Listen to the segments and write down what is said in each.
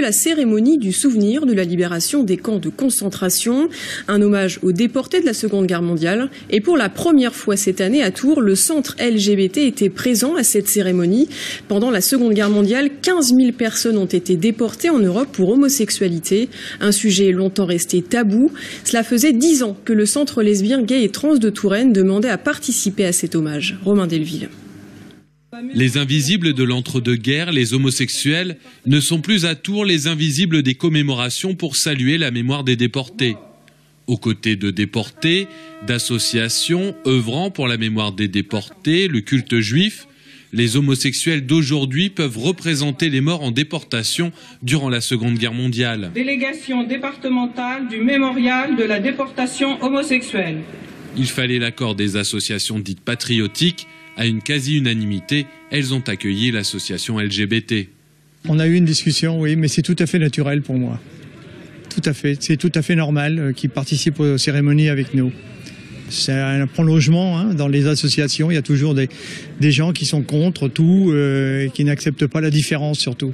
la cérémonie du souvenir de la libération des camps de concentration, un hommage aux déportés de la Seconde Guerre mondiale. Et pour la première fois cette année à Tours, le centre LGBT était présent à cette cérémonie. Pendant la Seconde Guerre mondiale, 15 000 personnes ont été déportées en Europe pour homosexualité, un sujet longtemps resté tabou. Cela faisait 10 ans que le centre lesbien, gay et trans de Touraine demandait à participer à cet hommage. Romain Delville. Les invisibles de l'entre-deux-guerres, les homosexuels, ne sont plus à Tours les invisibles des commémorations pour saluer la mémoire des déportés. Aux côtés de déportés, d'associations œuvrant pour la mémoire des déportés, le culte juif, les homosexuels d'aujourd'hui peuvent représenter les morts en déportation durant la Seconde Guerre mondiale. Délégation départementale du mémorial de la déportation homosexuelle. Il fallait l'accord des associations dites patriotiques. À une quasi-unanimité, elles ont accueilli l'association LGBT. On a eu une discussion, oui, mais c'est tout à fait naturel pour moi. Tout à fait, c'est tout à fait normal qu'ils participent aux cérémonies avec nous. C'est un prolongement dans les associations. Il y a toujours des gens qui sont contre tout et qui n'acceptent pas la différence surtout.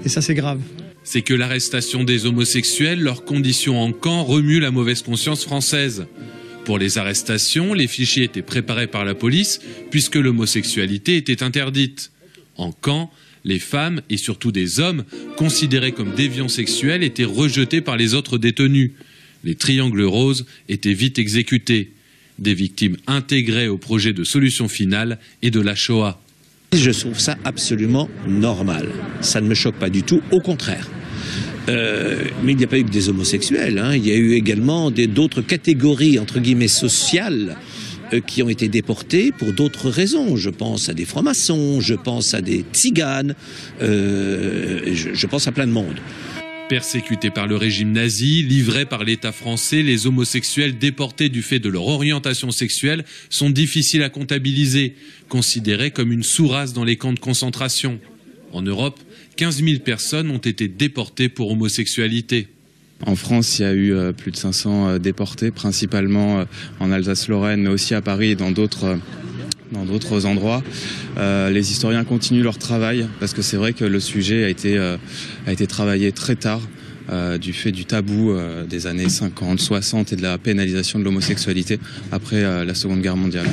Et ça, c'est grave. C'est que l'arrestation des homosexuels, leurs conditions en camp, remue la mauvaise conscience française. Pour les arrestations, les fichiers étaient préparés par la police puisque l'homosexualité était interdite. En camp, les femmes et surtout des hommes considérés comme déviants sexuels étaient rejetés par les autres détenus. Les triangles roses étaient vite exécutés. Des victimes intégrées au projet de solution finale et de la Shoah. Je trouve ça absolument normal. Ça ne me choque pas du tout, au contraire. Mais il n'y a pas eu que des homosexuels, il y a eu également d'autres catégories, entre guillemets, sociales qui ont été déportées pour d'autres raisons. Je pense à des francs-maçons, je pense à des tziganes, je pense à plein de monde. Persécutés par le régime nazi, livrés par l'État français, les homosexuels déportés du fait de leur orientation sexuelle sont difficiles à comptabiliser, considérés comme une sous-race dans les camps de concentration. En Europe, 15 000 personnes ont été déportées pour homosexualité. En France, il y a eu plus de 500 déportés, principalement en Alsace-Lorraine, mais aussi à Paris et dans d'autres endroits. Les historiens continuent leur travail, parce que c'est vrai que le sujet a été travaillé très tard, du fait du tabou des années 50, 60 et de la pénalisation de l'homosexualité après la Seconde Guerre mondiale.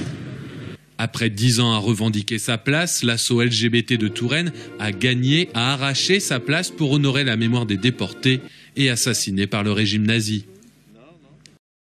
Après 10 ans à revendiquer sa place, l'asso LGBT de Touraine a arraché sa place pour honorer la mémoire des déportés et assassinés par le régime nazi.